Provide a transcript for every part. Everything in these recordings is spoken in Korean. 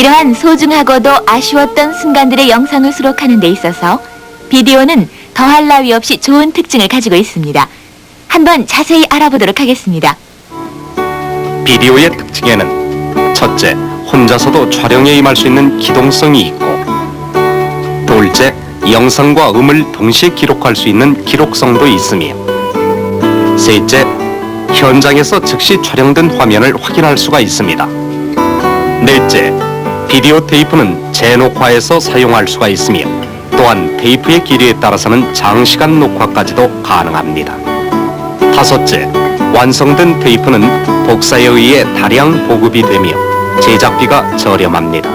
이러한 소중하고도 아쉬웠던 순간들의 영상을 수록하는 데 있어서 비디오는 더할 나위 없이 좋은 특징을 가지고 있습니다. 한번 자세히 알아보도록 하겠습니다. 비디오의 특징에는 첫째, 혼자서도 촬영에 임할 수 있는 기동성이 있고, 둘째, 영상과 음을 동시에 기록할 수 있는 기록성도 있으며, 셋째, 현장에서 즉시 촬영된 화면을 확인할 수가 있습니다. 넷째, 비디오 테이프는 재녹화해서 사용할 수가 있으며, 또한 테이프의 길이에 따라서는 장시간 녹화까지도 가능합니다. 다섯째, 완성된 테이프는 복사에 의해 다량 보급이 되며 제작비가 저렴합니다.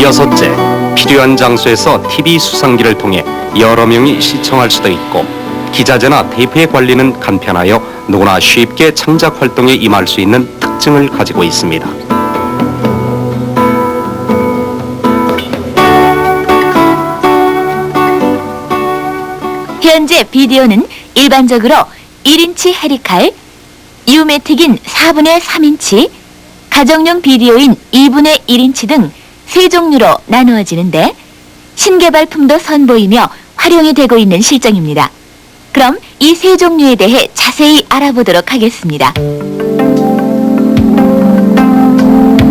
여섯째, 필요한 장소에서 TV 수상기를 통해 여러 명이 시청할 수도 있고, 기자재나 테이프의 관리는 간편하여 누구나 쉽게 창작 활동에 임할 수 있는 특징을 가지고 있습니다. 현재 비디오는 일반적으로 1인치 헤리칼, 유매틱인 4분의 3인치, 가정용 비디오인 2분의 1인치 등 세 종류로 나누어지는데 신개발품도 선보이며 활용이 되고 있는 실정입니다. 그럼 이 세 종류에 대해 자세히 알아보도록 하겠습니다.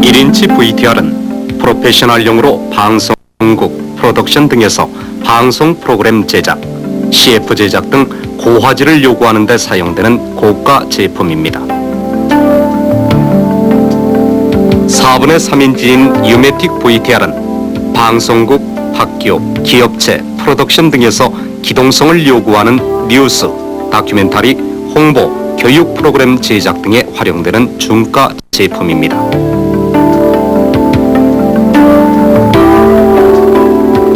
1인치 VTR은 프로페셔널용으로 방송국, 프로덕션 등에서 방송 프로그램 제작, CF 제작 등 고화질을 요구하는 데 사용되는 고가 제품입니다. 4분의 3인치인 유매틱 VTR은 방송국, 학교, 기업체, 프로덕션 등에서 기동성을 요구하는 뉴스, 다큐멘터리, 홍보, 교육 프로그램 제작 등에 활용되는 중가 제품입니다.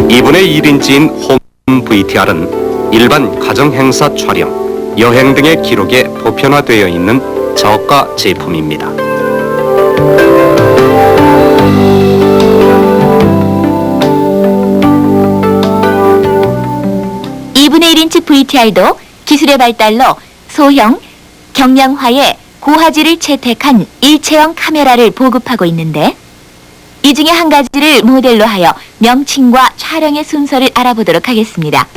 2분의 1인치인 홈 VTR은 일반 가정 행사 촬영, 여행 등의 기록에 보편화되어 있는 저가 제품입니다. 2분의 1인치 VTR도 기술의 발달로 소형, 경량화의 고화질을 채택한 일체형 카메라를 보급하고 있는데, 이 중에 한 가지를 모델로 하여 명칭과 촬영의 순서를 알아보도록 하겠습니다.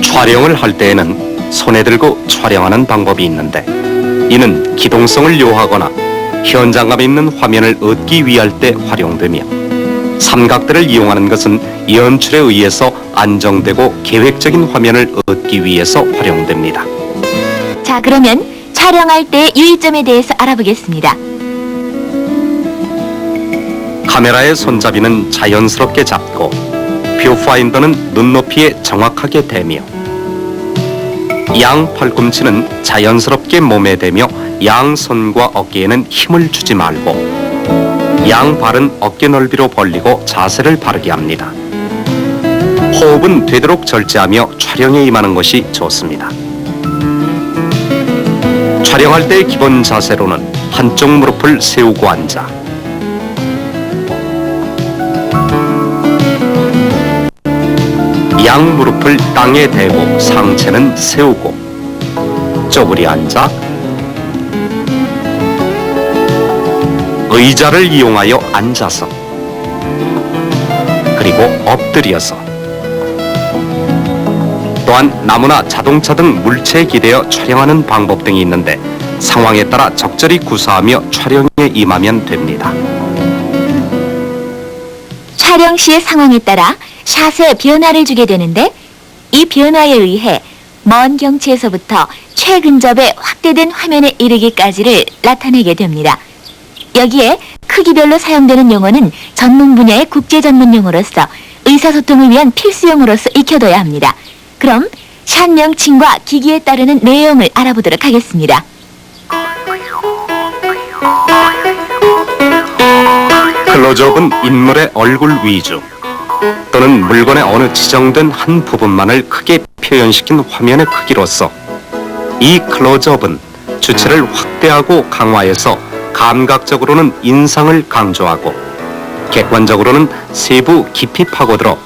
촬영을 할 때에는 손에 들고 촬영하는 방법이 있는데, 이는 기동성을 요하거나 현장감 있는 화면을 얻기 위할 때 활용되며, 삼각대를 이용하는 것은 연출에 의해서 안정되고 계획적인 화면을 얻기 위해서 활용됩니다. 자, 그러면 촬영할 때의 유의점에 대해서 알아보겠습니다. 카메라의 손잡이는 자연스럽게 잡고, 뷰파인더는 눈높이에 정확하게 대며, 양 팔꿈치는 자연스럽게 몸에 대며 양손과 어깨에는 힘을 주지 말고, 양 발은 어깨 넓이로 벌리고 자세를 바르게 합니다. 호흡은 되도록 절제하며 촬영에 임하는 것이 좋습니다. 촬영할 때의 기본 자세로는 한쪽 무릎을 세우고 앉아, 양 무릎을 땅에 대고 상체는 세우고, 쪼그리 앉아 의자를 이용하여 앉아서, 그리고 엎드려서, 또한 나무나 자동차 등 물체에 기대어 촬영하는 방법 등이 있는데 상황에 따라 적절히 구사하며 촬영에 임하면 됩니다. 촬영 시의 상황에 따라 샷에 변화를 주게 되는데 이 변화에 의해 먼 경치에서부터 최근접에 확대된 화면에 이르기까지를 나타내게 됩니다. 여기에 크기별로 사용되는 용어는 전문 분야의 국제 전문 용어로서 의사소통을 위한 필수용어로서 익혀둬야 합니다. 그럼 샷 명칭과 기기에 따르는 내용을 알아보도록 하겠습니다. 클로즈업은 인물의 얼굴 위주 또는 물건의 어느 지정된 한 부분만을 크게 표현시킨 화면의 크기로서 이 클로즈업은 주체를 확대하고 강화해서 감각적으로는 인상을 강조하고 객관적으로는 세부 깊이 파고들어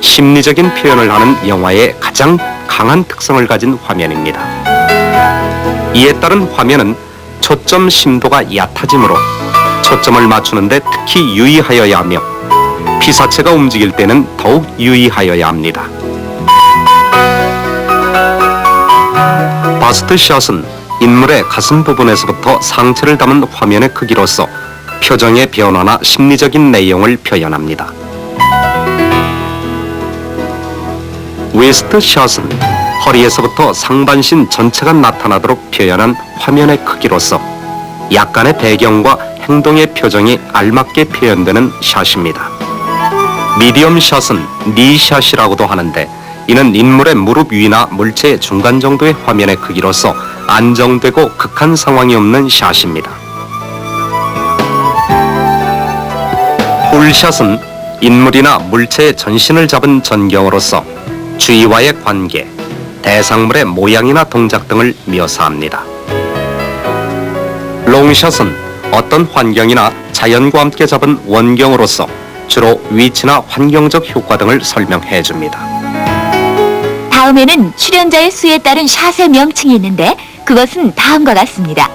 심리적인 표현을 하는 영화의 가장 강한 특성을 가진 화면입니다. 이에 따른 화면은 초점 심도가 얕아지므로 초점을 맞추는데 특히 유의하여야 하며 피사체가 움직일 때는 더욱 유의하여야 합니다. 바스트 샷은 인물의 가슴 부분에서부터 상체를 담은 화면의 크기로서 표정의 변화나 심리적인 내용을 표현합니다. 웨스트 샷은 허리에서부터 상반신 전체가 나타나도록 표현한 화면의 크기로서 약간의 배경과 행동의 표정이 알맞게 표현되는 샷입니다. 미디엄 샷은 니 샷이라고도 하는데 이는 인물의 무릎 위나 물체의 중간 정도의 화면의 크기로서 안정되고 극한 상황이 없는 샷입니다. 풀샷은 인물이나 물체의 전신을 잡은 전경으로서 주위와의 관계, 대상물의 모양이나 동작 등을 묘사합니다. 롱샷은 어떤 환경이나 자연과 함께 잡은 원경으로서 주로 위치나 환경적 효과 등을 설명해 줍니다. 다음에는 출연자의 수에 따른 샷의 명칭이 있는데 그것은 다음과 같습니다.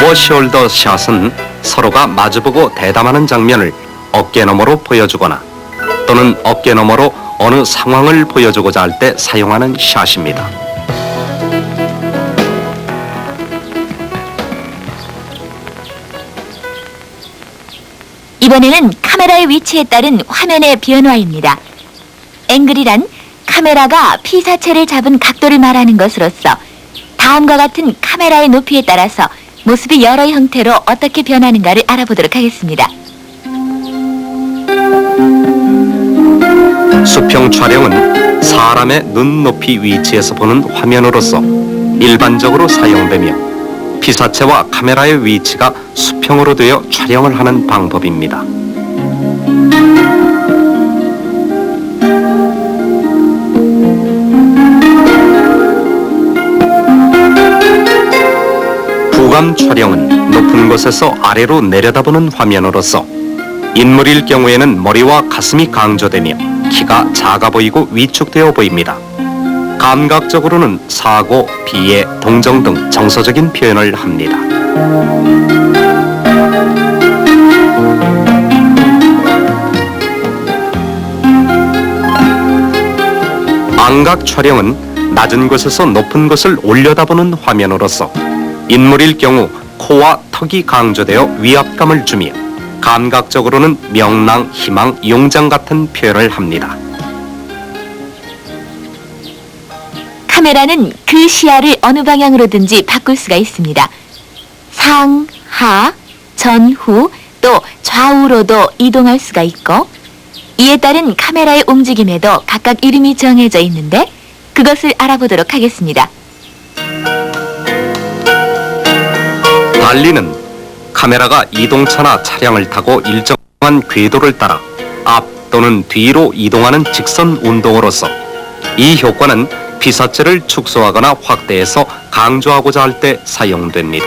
오버숄더 샷은 서로가 마주보고 대담하는 장면을 어깨너머로 보여주거나 또는 어깨너머로 어느 상황을 보여주고자 할 때 사용하는 샷입니다. 이번에는 카메라의 위치에 따른 화면의 변화입니다. 앵글이란 카메라가 피사체를 잡은 각도를 말하는 것으로서 다음과 같은 카메라의 높이에 따라서 모습이 여러 형태로 어떻게 변하는가를 알아보도록 하겠습니다. 수평 촬영은 사람의 눈높이 위치에서 보는 화면으로서 일반적으로 사용되며 피사체와 카메라의 위치가 수평으로 되어 촬영을 하는 방법입니다. 부감 촬영은 높은 곳에서 아래로 내려다보는 화면으로서 인물일 경우에는 머리와 가슴이 강조되며 키가 작아 보이고 위축되어 보입니다. 감각적으로는 사고, 비애, 동정 등 정서적인 표현을 합니다. 안각 촬영은 낮은 곳에서 높은 곳을 올려다보는 화면으로서 인물일 경우 코와 턱이 강조되어 위압감을 주며 감각적으로는 명랑, 희망, 용장 같은 표현을 합니다. 카메라는 그 시야를 어느 방향으로든지 바꿀 수가 있습니다. 상, 하, 전, 후, 또 좌우로도 이동할 수가 있고 이에 따른 카메라의 움직임에도 각각 이름이 정해져 있는데 그것을 알아보도록 하겠습니다. 달리는 카메라가 이동차나 차량을 타고 일정한 궤도를 따라 앞 또는 뒤로 이동하는 직선 운동으로서 이 효과는 피사체를 축소하거나 확대해서 강조하고자 할 때 사용됩니다.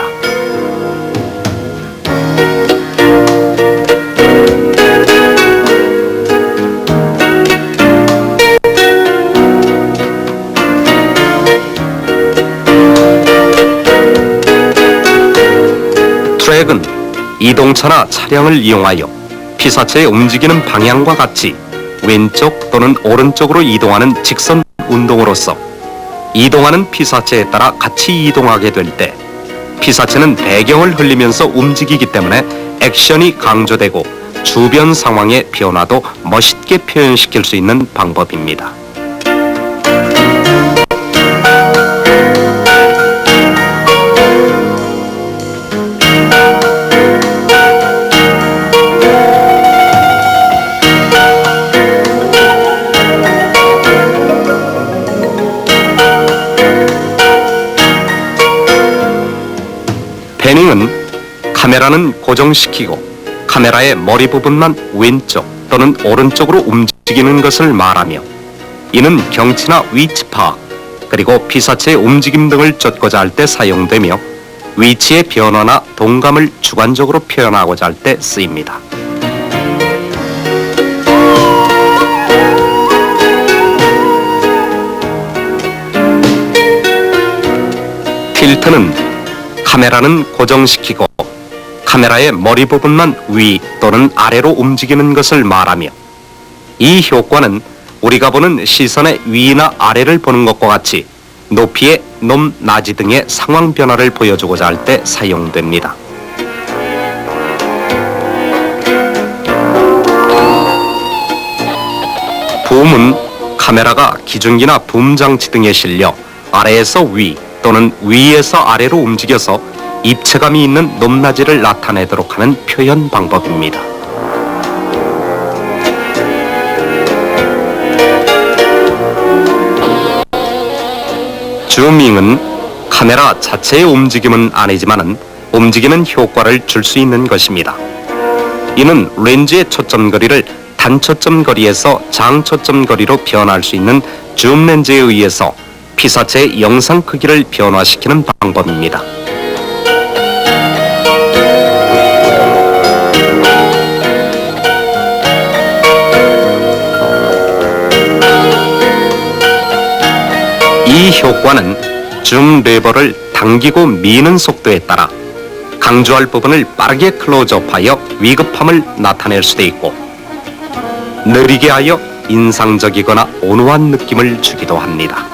이동차나 차량을 이용하여 피사체의 움직이는 방향과 같이 왼쪽 또는 오른쪽으로 이동하는 직선 운동으로서 이동하는 피사체에 따라 같이 이동하게 될 때 피사체는 배경을 흘리면서 움직이기 때문에 액션이 강조되고 주변 상황의 변화도 멋있게 표현시킬 수 있는 방법입니다. 패닝은 카메라는 고정시키고 카메라의 머리 부분만 왼쪽 또는 오른쪽으로 움직이는 것을 말하며 이는 경치나 위치 파악 그리고 피사체의 움직임 등을 쫓고자 할 때 사용되며 위치의 변화나 동감을 주관적으로 표현하고자 할 때 쓰입니다. 틸트는 카메라는 고정시키고 카메라의 머리 부분만 위 또는 아래로 움직이는 것을 말하며 이 효과는 우리가 보는 시선의 위나 아래를 보는 것과 같이 높이의 높, 낮이 등의 상황 변화를 보여주고자 할 때 사용됩니다. 붐은 카메라가 기중기나 붐 장치 등에 실려 아래에서 위 또는 위에서 아래로 움직여서 입체감이 있는 높낮이를 나타내도록 하는 표현 방법입니다. 줌밍은 카메라 자체의 움직임은 아니지만은 움직이는 효과를 줄 수 있는 것입니다. 이는 렌즈의 초점 거리를 단초점 거리에서 장초점 거리로 변화할 수 있는 줌 렌즈에 의해서 피사체의 영상 크기를 변화시키는 방법입니다. 이 효과는 줌 레버를 당기고 미는 속도에 따라 강조할 부분을 빠르게 클로즈업하여 위급함을 나타낼 수도 있고 느리게 하여 인상적이거나 온화한 느낌을 주기도 합니다.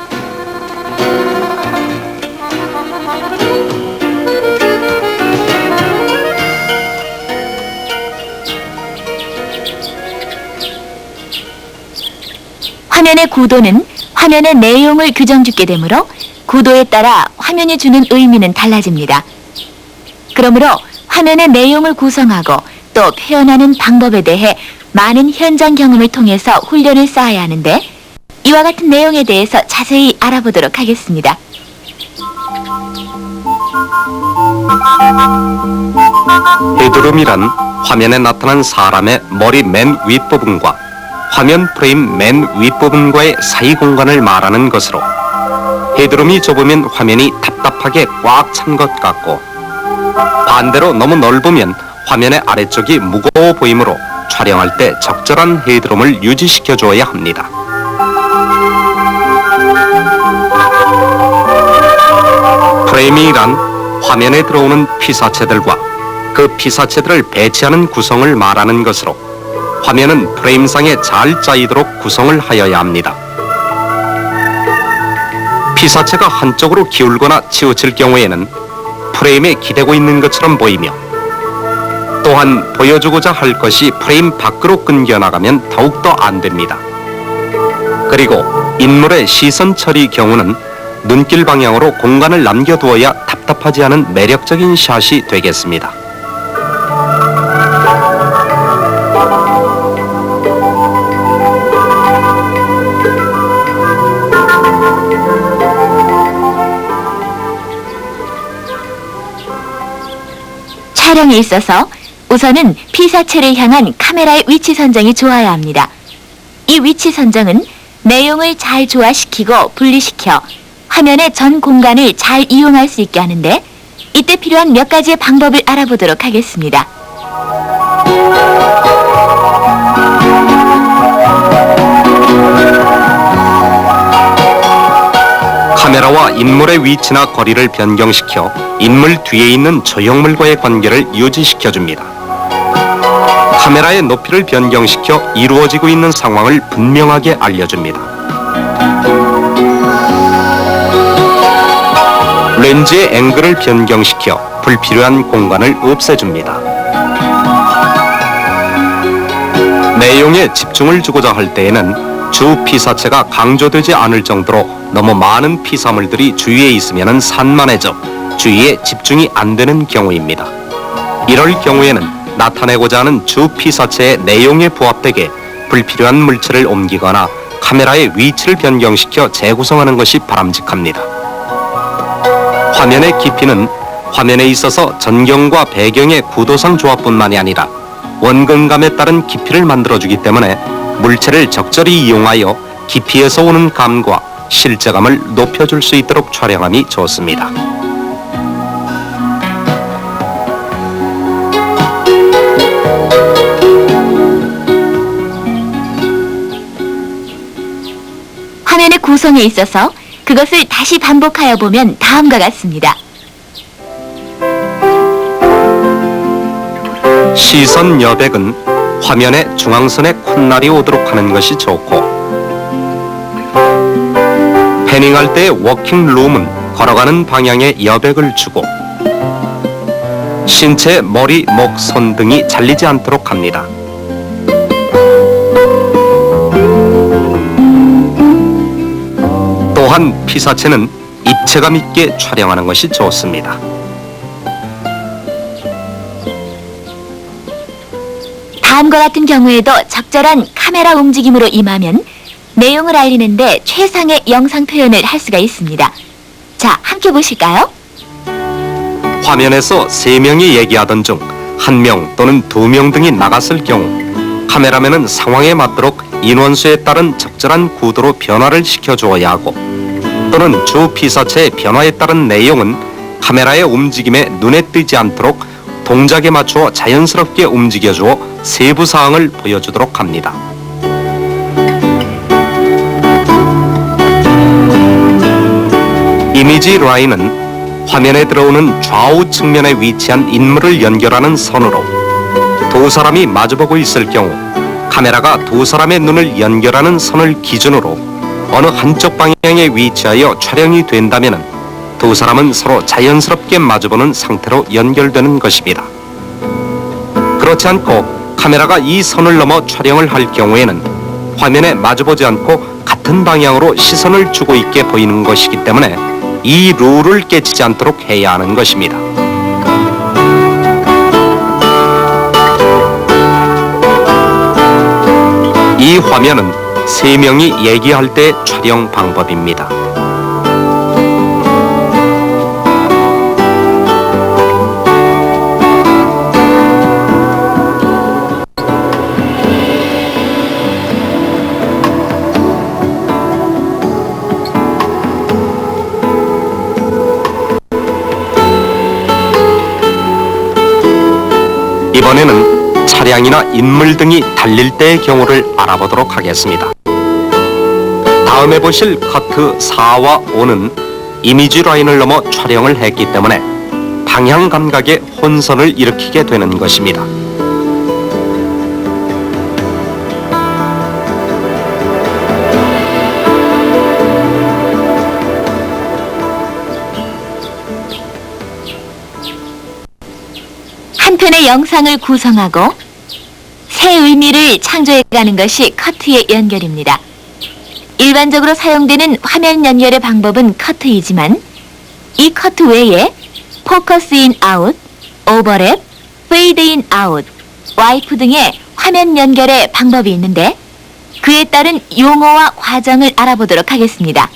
화면의 구도는 화면의 내용을 규정짓게 되므로 구도에 따라 화면이 주는 의미는 달라집니다. 그러므로 화면의 내용을 구성하고 또 표현하는 방법에 대해 많은 현장 경험을 통해서 훈련을 쌓아야 하는데 이와 같은 내용에 대해서 자세히 알아보도록 하겠습니다. 헤드룸이란 화면에 나타난 사람의 머리 맨 윗부분과 화면 프레임 맨 윗부분과의 사이 공간을 말하는 것으로 헤드룸이 좁으면 화면이 답답하게 꽉 찬 것 같고 반대로 너무 넓으면 화면의 아래쪽이 무거워 보이므로 촬영할 때 적절한 헤드룸을 유지시켜 줘야 합니다. 프레임이란 화면에 들어오는 피사체들과 그 피사체들을 배치하는 구성을 말하는 것으로 화면은 프레임상에 잘 짜이도록 구성을 하여야 합니다. 피사체가 한쪽으로 기울거나 치우칠 경우에는 프레임에 기대고 있는 것처럼 보이며 또한 보여주고자 할 것이 프레임 밖으로 끊겨나가면 더욱더 안 됩니다. 그리고 인물의 시선 처리 경우는 눈길 방향으로 공간을 남겨두어야 답답하지 않은 매력적인 샷이 되겠습니다. 촬영에 있어서 우선은 피사체를 향한 카메라의 위치 선정이 좋아야 합니다. 이 위치 선정은 내용을 잘 조화시키고 분리시켜 화면의 전 공간을 잘 이용할 수 있게 하는데 이때 필요한 몇 가지의 방법을 알아보도록 하겠습니다. 카메라와 인물의 위치나 거리를 변경시켜 인물 뒤에 있는 조형물과의 관계를 유지시켜줍니다. 카메라의 높이를 변경시켜 이루어지고 있는 상황을 분명하게 알려줍니다. 렌즈의 앵글을 변경시켜 불필요한 공간을 없애줍니다. 내용에 집중을 주고자 할 때에는 주 피사체가 강조되지 않을 정도로 너무 많은 피사물들이 주위에 있으면 산만해져 주위에 집중이 안 되는 경우입니다. 이럴 경우에는 나타내고자 하는 주 피사체의 내용에 부합되게 불필요한 물체를 옮기거나 카메라의 위치를 변경시켜 재구성하는 것이 바람직합니다. 화면의 깊이는 화면에 있어서 전경과 배경의 구도상 조합뿐만이 아니라 원근감에 따른 깊이를 만들어주기 때문에 물체를 적절히 이용하여 깊이에서 오는 감과 실제감을 높여줄 수 있도록 촬영함이 좋습니다. 화면의 구성에 있어서 그것을 다시 반복하여 보면 다음과 같습니다. 시선 여백은 화면의 중앙선에 콧날이 오도록 하는 것이 좋고, 패닝할 때의 워킹룸은 걸어가는 방향에 여백을 주고, 신체, 머리, 목, 손 등이 잘리지 않도록 합니다. 또한 피사체는 입체감 있게 촬영하는 것이 좋습니다. 다음과 같은 경우에도 적절한 카메라 움직임으로 임하면 내용을 알리는데 최상의 영상 표현을 할 수가 있습니다. 자, 함께 보실까요? 화면에서 3명이 얘기하던 중 1명 또는 2명 등이 나갔을 경우 카메라맨은 상황에 맞도록 인원수에 따른 적절한 구도로 변화를 시켜주어야 하고, 또는 주 피사체의 변화에 따른 내용은 카메라의 움직임에 눈에 띄지 않도록 동작에 맞추어 자연스럽게 움직여주어 세부 사항을 보여주도록 합니다. 이미지 라인은 화면에 들어오는 좌우 측면에 위치한 인물을 연결하는 선으로, 두 사람이 마주보고 있을 경우 카메라가 두 사람의 눈을 연결하는 선을 기준으로 어느 한쪽 방향에 위치하여 촬영이 된다면 두 사람은 서로 자연스럽게 마주보는 상태로 연결되는 것입니다. 그렇지 않고 카메라가 이 선을 넘어 촬영을 할 경우에는 화면에 마주보지 않고 같은 방향으로 시선을 주고 있게 보이는 것이기 때문에 이 룰을 깨치지 않도록 해야 하는 것입니다. 이 화면은 3명이 얘기할 때 촬영 방법입니다. 이번에는 차량이나 인물 등이 달릴 때의 경우를 알아보도록 하겠습니다. 다음에 보실 커트 4와 5는 이미지 라인을 넘어 촬영을 했기 때문에 방향 감각에 혼선을 일으키게 되는 것입니다. 한 편의 영상을 구성하고 새 의미를 창조해가는 것이 커트의 연결입니다. 일반적으로 사용되는 화면 연결의 방법은 커트이지만 이 커트 외에 포커스 인 아웃, 오버랩, 페이드 인 아웃, 와이프 등의 화면 연결의 방법이 있는데 그에 따른 용어와 과정을 알아보도록 하겠습니다.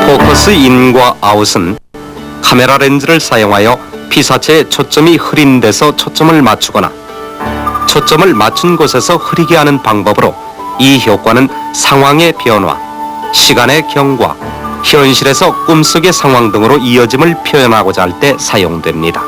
포커스 인과 아웃은 카메라 렌즈를 사용하여 피사체의 초점이 흐린 데서 초점을 맞추거나 초점을 맞춘 곳에서 흐리게 하는 방법으로, 이 효과는 상황의 변화, 시간의 경과, 현실에서 꿈속의 상황 등으로 이어짐을 표현하고자 할 때 사용됩니다.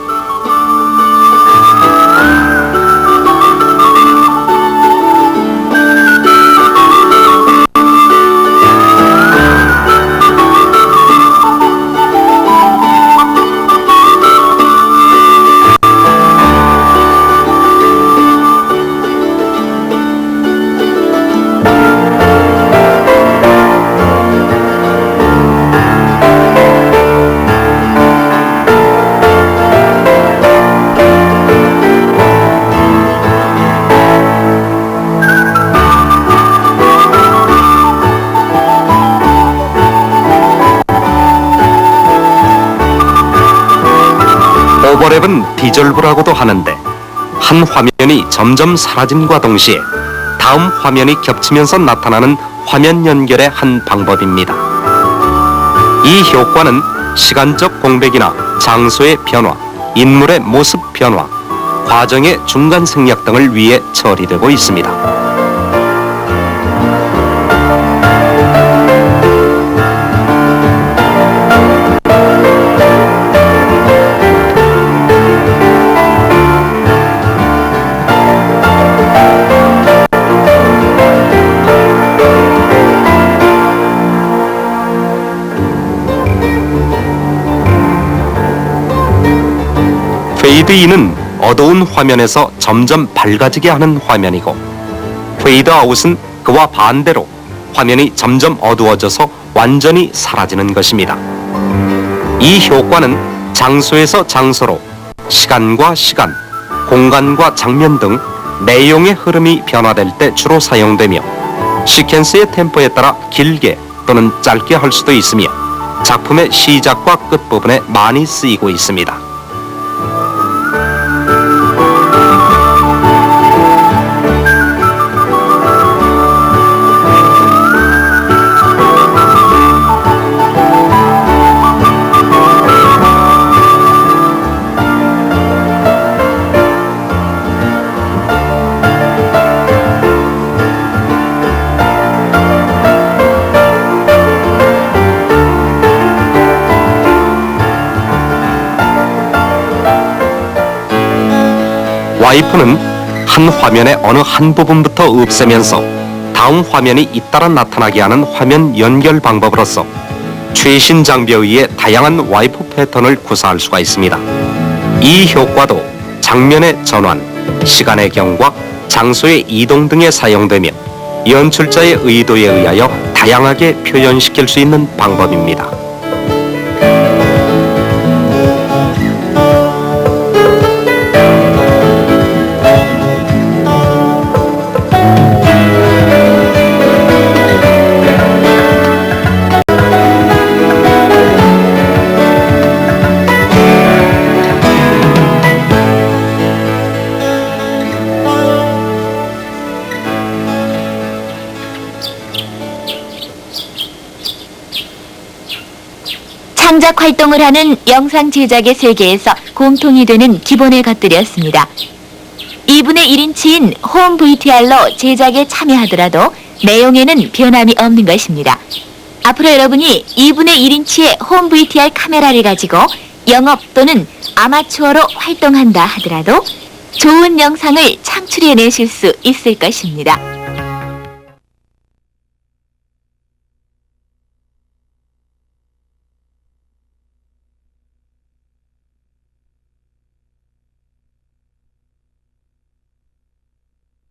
오버랩은 디졸브라고도 하는데 한 화면이 점점 사라짐과 동시에 다음 화면이 겹치면서 나타나는 화면 연결의 한 방법입니다. 이 효과는 시간적 공백이나 장소의 변화, 인물의 모습 변화, 과정의 중간 생략 등을 위해 처리되고 있습니다. 페이드인은 어두운 화면에서 점점 밝아지게 하는 화면이고, 페이드아웃은 그와 반대로 화면이 점점 어두워져서 완전히 사라지는 것입니다. 이 효과는 장소에서 장소로, 시간과 시간, 공간과 장면 등 내용의 흐름이 변화될 때 주로 사용되며, 시퀀스의 템포에 따라 길게 또는 짧게 할 수도 있으며 작품의 시작과 끝부분에 많이 쓰이고 있습니다. 와이프는 한 화면의 어느 한 부분부터 없애면서 다음 화면이 잇따라 나타나게 하는 화면 연결 방법으로서 최신 장비에 의해 다양한 와이프 패턴을 구사할 수가 있습니다. 이 효과도 장면의 전환, 시간의 경과, 장소의 이동 등에 사용되며 연출자의 의도에 의하여 다양하게 표현시킬 수 있는 방법입니다. 창작 활동을 하는 영상 제작의 세계에서 공통이 되는 기본의 것들이었습니다. 2분의 1인치인 홈 VTR로 제작에 참여하더라도 내용에는 변함이 없는 것입니다. 앞으로 여러분이 2분의 1인치의 홈 VTR 카메라를 가지고 영업 또는 아마추어로 활동한다 하더라도 좋은 영상을 창출해내실 수 있을 것입니다.